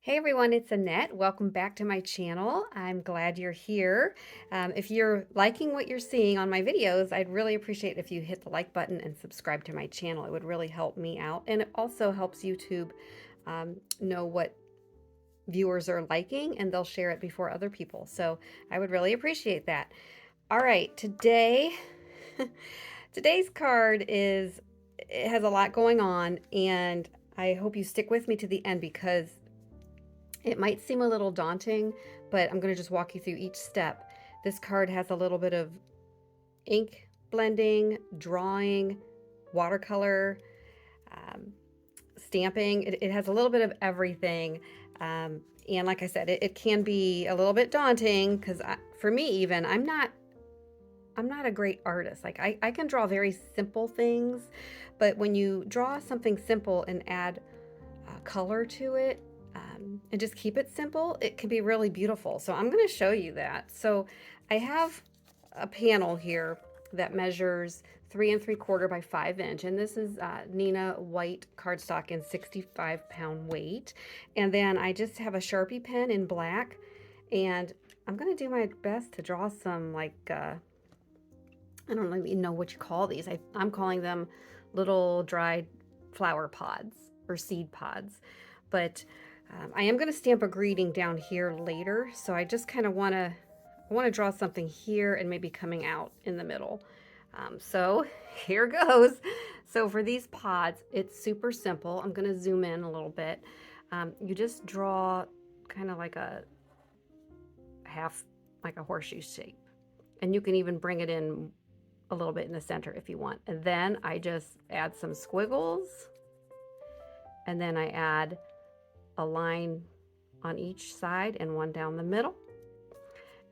Hey everyone, it's Annette. Welcome back to my channel. I'm glad you're here. If you're liking what you're seeing on my videos, I'd really appreciate if you hit the like button and subscribe to my channel. It would really help me out, and it also helps YouTube know what viewers are liking, and they'll share it before other people. So I would really appreciate that. All right, today's card it has a lot going on, and I hope you stick with me to the end because it might seem a little daunting, but I'm going to just walk you through each step. This card has a little bit of ink blending, drawing, watercolor, stamping. It has a little bit of everything. And like I said, it can be a little bit daunting because for me even, I'm not a great artist. Like I can draw very simple things, but when you draw something simple and add color to it, and just keep it simple, it can be really beautiful. So I'm going to show you that. So I have a panel here that measures 3 3/4 by 5 inch, and this is Nina white cardstock in 65-pound weight. And then I just have a Sharpie pen in black, and I'm going to do my best to draw some I don't even know what you call these. I'm calling them little dried flower pods or seed pods, but I am going to stamp a greeting down here later, so I just kind of want to draw something here and maybe coming out in the middle. So here goes. So for these pods, it's super simple. I'm going to zoom in a little bit. You just draw kind of like a horseshoe shape, and you can even bring it in a little bit in the center if you want. And then I just add some squiggles, and then I add a line on each side and one down the middle,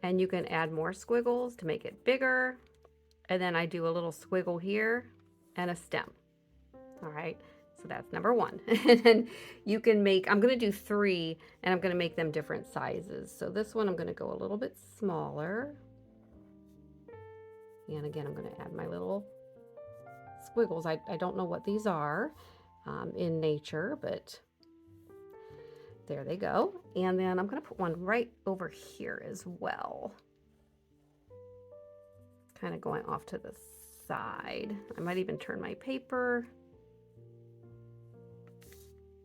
and you can add more squiggles to make it bigger, and then I do a little squiggle here and a stem. All right, so that's number one. And then you can make, I'm going to do 3, and I'm going to make them different sizes. So this one I'm going to go a little bit smaller, and again I'm going to add my little squiggles. I don't know what these are in nature, but there they go. And then I'm going to put one right over here as well, kind of going off to the side. I might even turn my paper,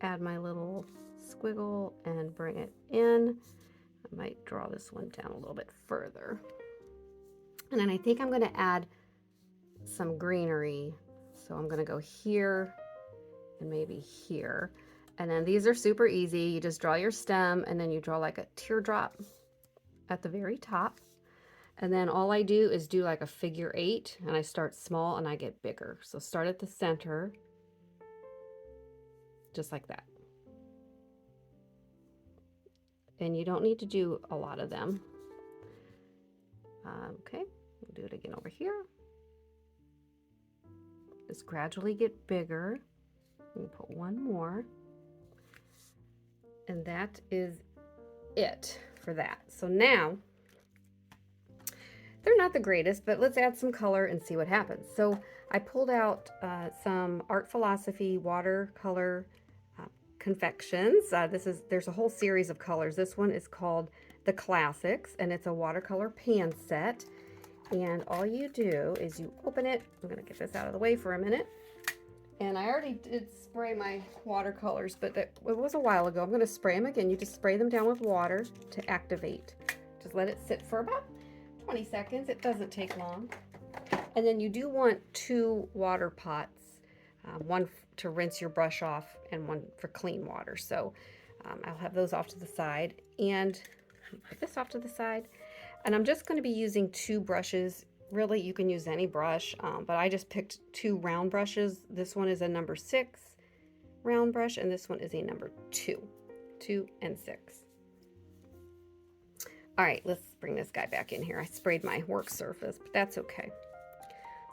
add my little squiggle and bring it in. I might draw this one down a little bit further. And then I think I'm going to add some greenery. So I'm going to go here and maybe here. And then these are super easy. You just draw your stem, and then you draw like a teardrop at the very top. And then all I do is do like a figure 8, and I start small and I get bigger. So start at the center, just like that. And you don't need to do a lot of them. Okay, we'll do it again over here. Just gradually get bigger. And put one more. And that is it for that. So now, they're not the greatest, but let's add some color and see what happens. So I pulled out some Art Philosophy watercolor confections. There's a whole series of colors. This one is called the Classics, and it's a watercolor pan set. And all you do is you open it. I'm going to get this out of the way for a minute. And I already did spray my watercolors, but it was a while ago. I'm going to spray them again. You just spray them down with water to activate. Just let it sit for about 20 seconds. It doesn't take long. And then you do want 2 water pots, one to rinse your brush off and one for clean water. So I'll have those off to the side, and put this off to the side. And I'm just going to be using 2 brushes. Really, you can use any brush, but I just picked 2 round brushes. This one is a number 6 round brush, and this one is a number 2 and 6. All right, let's bring this guy back in here. I sprayed my work surface, but that's okay.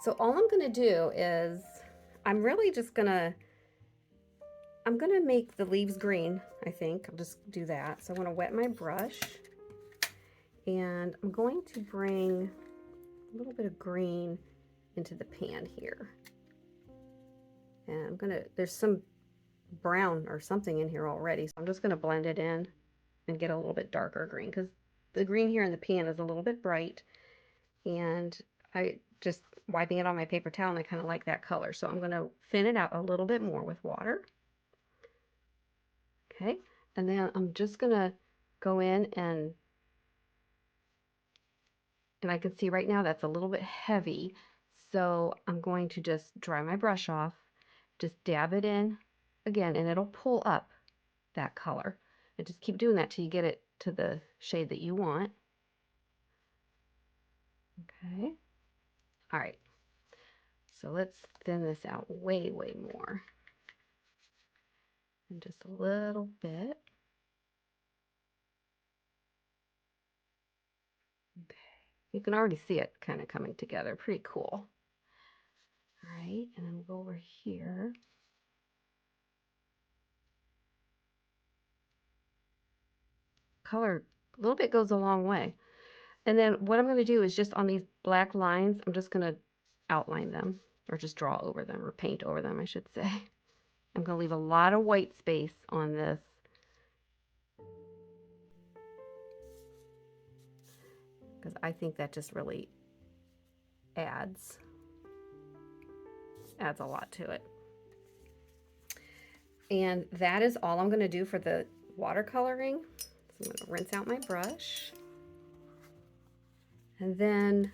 So all I'm going to do is I'm going to make the leaves green, I think. I'll just do that. So I'm going to wet my brush, and I'm going to bring a little bit of green into the pan here. And there's some brown or something in here already. So I'm just going to blend it in and get a little bit darker green because the green here in the pan is a little bit bright, and I just wiping it on my paper towel and I kind of like that color. So I'm going to thin it out a little bit more with water. Okay, and then I'm just going to go in and I can see right now that's a little bit heavy. So I'm going to just dry my brush off, just dab it in again, and it'll pull up that color. And just keep doing that till you get it to the shade that you want. Okay. All right. So let's thin this out way, way more. And just a little bit. Okay. You can already see it kind of coming together. Pretty cool. All right. And then we'll go over here. Color a little bit goes a long way. And then what I'm going to do is just on these black lines, I'm just going to outline them, or just draw over them, or paint over them, I should say. I'm going to leave a lot of white space on this. Because I think that just really adds a lot to it. And that is all I'm going to do for the watercoloring. So I'm going to rinse out my brush. And then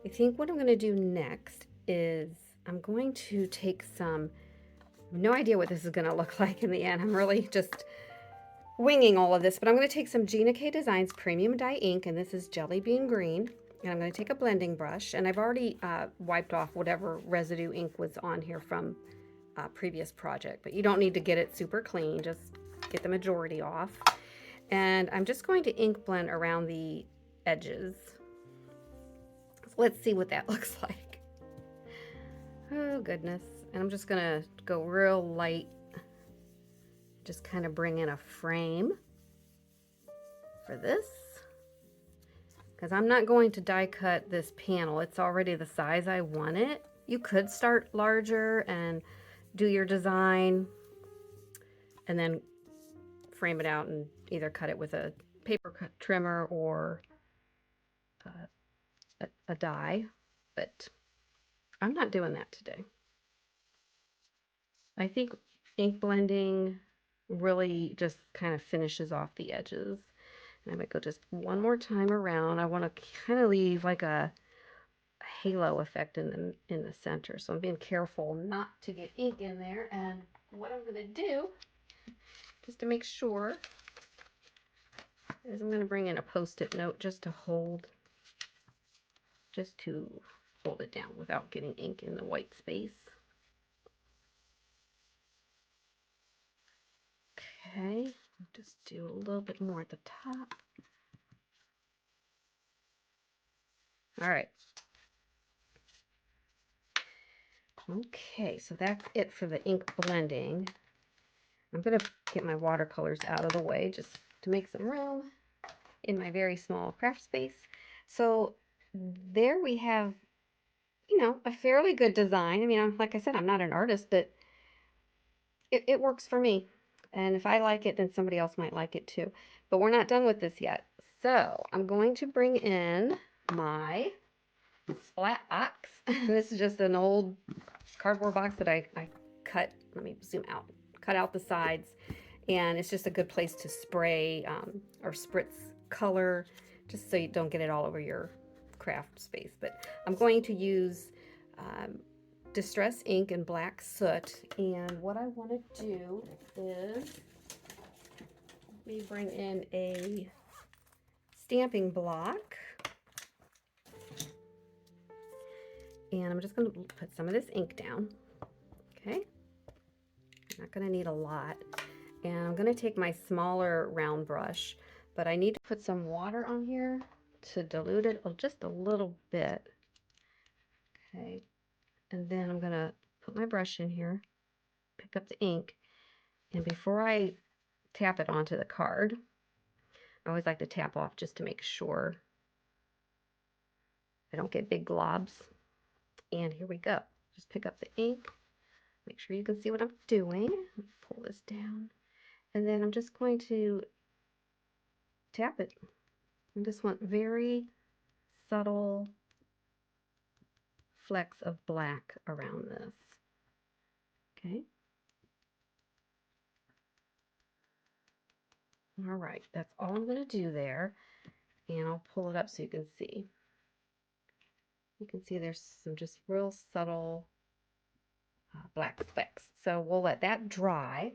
I think what I'm going to do next is I'm going to take some, I have no idea what this is going to look like in the end. I'm really just winging all of this, but I'm going to take some ginakdesigns premium dye ink, and this is Jellybean green. And I'm going to take a blending brush, and I've already wiped off whatever residue ink was on here from a previous project, but you don't need to get it super clean, just get the majority off. And I'm just going to ink blend around the edges. So let's see what that looks like. Oh goodness. And I'm just gonna go real light, just kind of bring in a frame for this, because I'm not going to die cut this panel. It's already the size I want it. You could start larger and do your design and then frame it out and either cut it with a paper cut trimmer or a die, but I'm not doing that today. I think ink blending really just kind of finishes off the edges. And I might go just one more time around. I want to kind of leave like a halo effect in the center. So I'm being careful not to get ink in there. And what I'm going to do, just to make sure, is I'm going to bring in a Post-it note just to hold it down without getting ink in the white space. Okay, just do a little bit more at the top. All right. Okay, so that's it for the ink blending. I'm going to get my watercolors out of the way just to make some room in my very small craft space. So there we have, a fairly good design. I mean, like I said, I'm not an artist, but it works for me. And if I like it, then somebody else might like it too. But we're not done with this yet. So I'm going to bring in my splat box. This is just an old cardboard box that I cut. Let me zoom out. Cut out the sides. And it's just a good place to spray or spritz color, just so you don't get it all over your craft space. But I'm going to use Distress ink and black soot, and what I want to do is let me bring in a stamping block, and I'm just going to put some of this ink down. Okay, I'm not going to need a lot, and I'm going to take my smaller round brush, but I need to put some water on here to dilute it just a little bit. Okay, and then I'm going to put my brush in here, pick up the ink, and before I tap it onto the card, I always like to tap off just to make sure I don't get big globs. And here we go. Just pick up the ink. Make sure you can see what I'm doing. Pull this down. And then I'm just going to tap it. I just want very subtle flecks of black around this. Okay. All right, that's all I'm going to do there. And I'll pull it up so you can see. You can see there's some just real subtle black flecks. So we'll let that dry.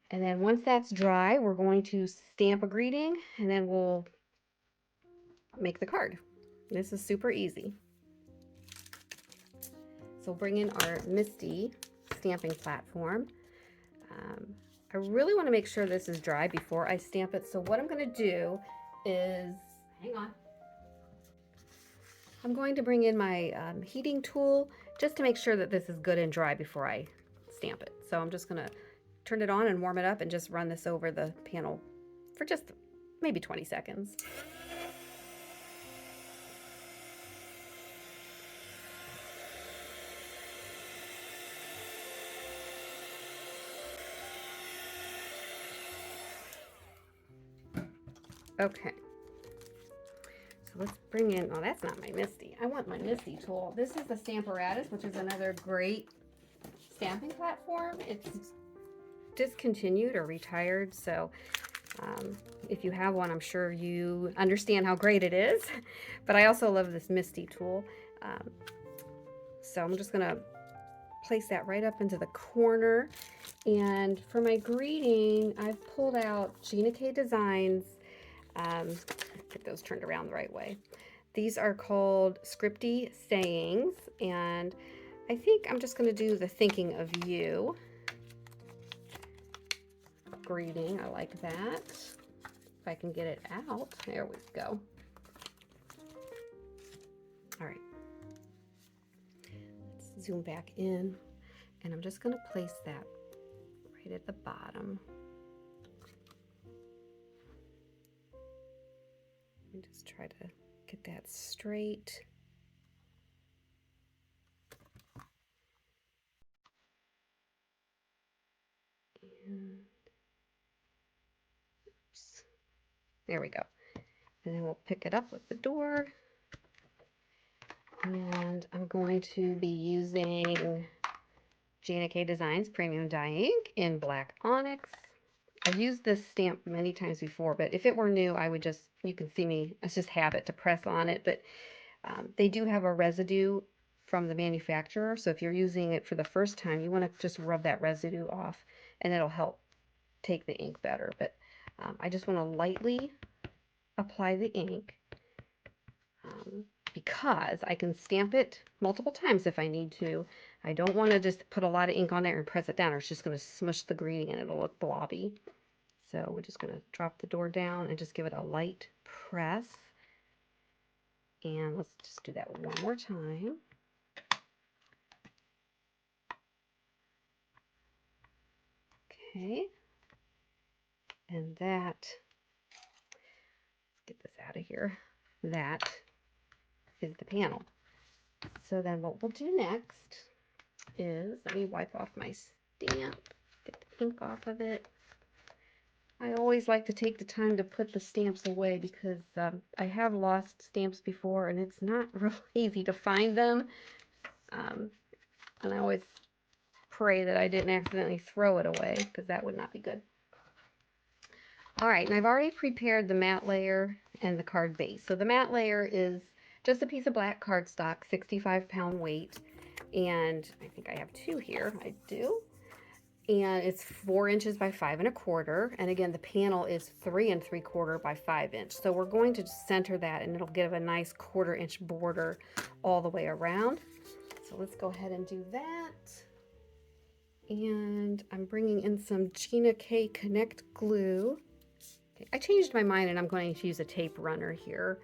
And then once that's dry, we're going to stamp a greeting and then we'll make the card. This is super easy. So we'll bring in our Misty stamping platform. I really want to make sure this is dry before I stamp it. So what I'm going to do is, hang on. I'm going to bring in my heating tool just to make sure that this is good and dry before I stamp it. So I'm just going to turn it on and warm it up and just run this over the panel for just maybe 20 seconds. Okay. So let's bring in, oh, that's not my Misty. I want my Misty tool. This is the Stamparatus, which is another great stamping platform. It's discontinued or retired, so if you have one, I'm sure you understand how great it is. But I also love this Misty tool. So I'm just gonna place that right up into the corner. And for my greeting, I've pulled out Ginakdesigns. Get those turned around the right way. These are called Scripty sayings, and I think I'm just going to do the thinking of you greeting. I like that. If I can get it out. There we go. All right. Let's zoom back in, and I'm just going to place that right at the bottom. And just try to get that straight. And oops. There we go. And then we'll pick it up with the door. And I'm going to be using Ginakdesigns Premium Die Ink in Black Onyx. I've used this stamp many times before, but if it were new, I would just, you can see me, it's just habit to press on it, but they do have a residue from the manufacturer, so if you're using it for the first time, you want to just rub that residue off, and it'll help take the ink better. But I just want to lightly apply the ink because I can stamp it multiple times if I need to. I don't want to just put a lot of ink on there and press it down, or it's just going to smush the greeting and it'll look blobby. So we're just going to drop the door down and just give it a light press. And let's just do that one more time. Okay. And that, let's get this out of here. That is the panel. So then what we'll do next is, let me wipe off my stamp, get the ink off of it. I always like to take the time to put the stamps away because I have lost stamps before and it's not real easy to find them. And I always pray that I didn't accidentally throw it away because that would not be good. All right, and I've already prepared the matte layer and the card base. So the matte layer is just a piece of black cardstock, 65-pound weight. And I think I have two here. I do. And it's 4 inches by 5 1/4. And again, the panel is 3 3/4 by 5 inch. So we're going to center that and it'll give a nice 1/4 inch border all the way around. So let's go ahead and do that. And I'm bringing in some Gina K Connect glue. Okay, I changed my mind and I'm going to use a tape runner here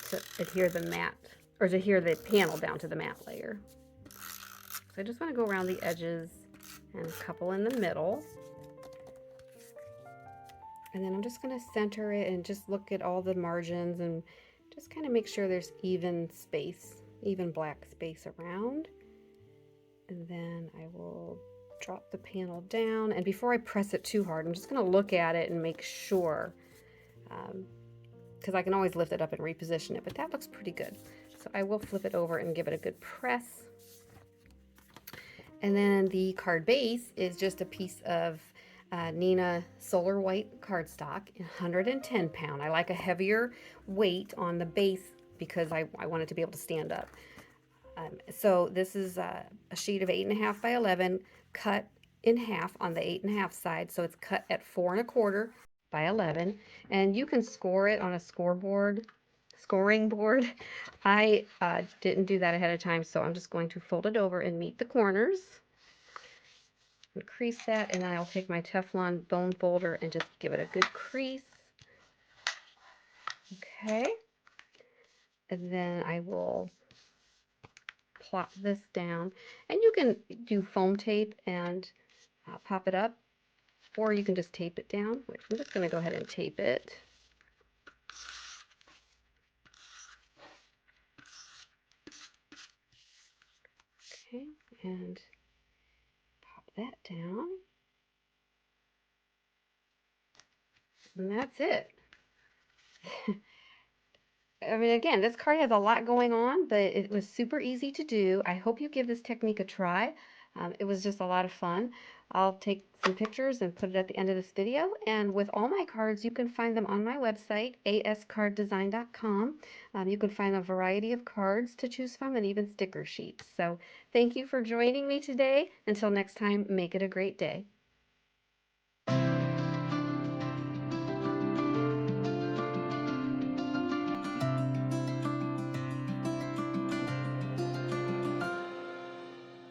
to adhere the matte, or to adhere the panel down to the matte layer. So I just want to go around the edges and a couple in the middle. And then I'm just going to center it and just look at all the margins and just kind of make sure there's even space, even black space around. And then I will drop the panel down. And before I press it too hard, I'm just going to look at it and make sure, because I can always lift it up and reposition it, but that looks pretty good. So I will flip it over and give it a good press. And then the card base is just a piece of Nina Solar White cardstock, 110 pound. I like a heavier weight on the base because I want it to be able to stand up. So this is a sheet of 8.5 by 11 cut in half on the 8.5 side. So it's cut at 4.25 by 11. And you can score it on a scoring board. I didn't do that ahead of time, so I'm just going to fold it over and meet the corners. And crease that, and then I'll take my Teflon bone folder and just give it a good crease. Okay. And then I will plop this down, and you can do foam tape and pop it up, or you can just tape it down, which I'm just going to go ahead and tape it. Okay, and pop that down, and that's it. I mean, again, this card has a lot going on, but it was super easy to do. I hope you give this technique a try. It was just a lot of fun. I'll take some pictures and put it at the end of this video. And with all my cards, you can find them on my website, ascarddesign.com. You can find a variety of cards to choose from and even sticker sheets. So thank you for joining me today. Until next time, make it a great day.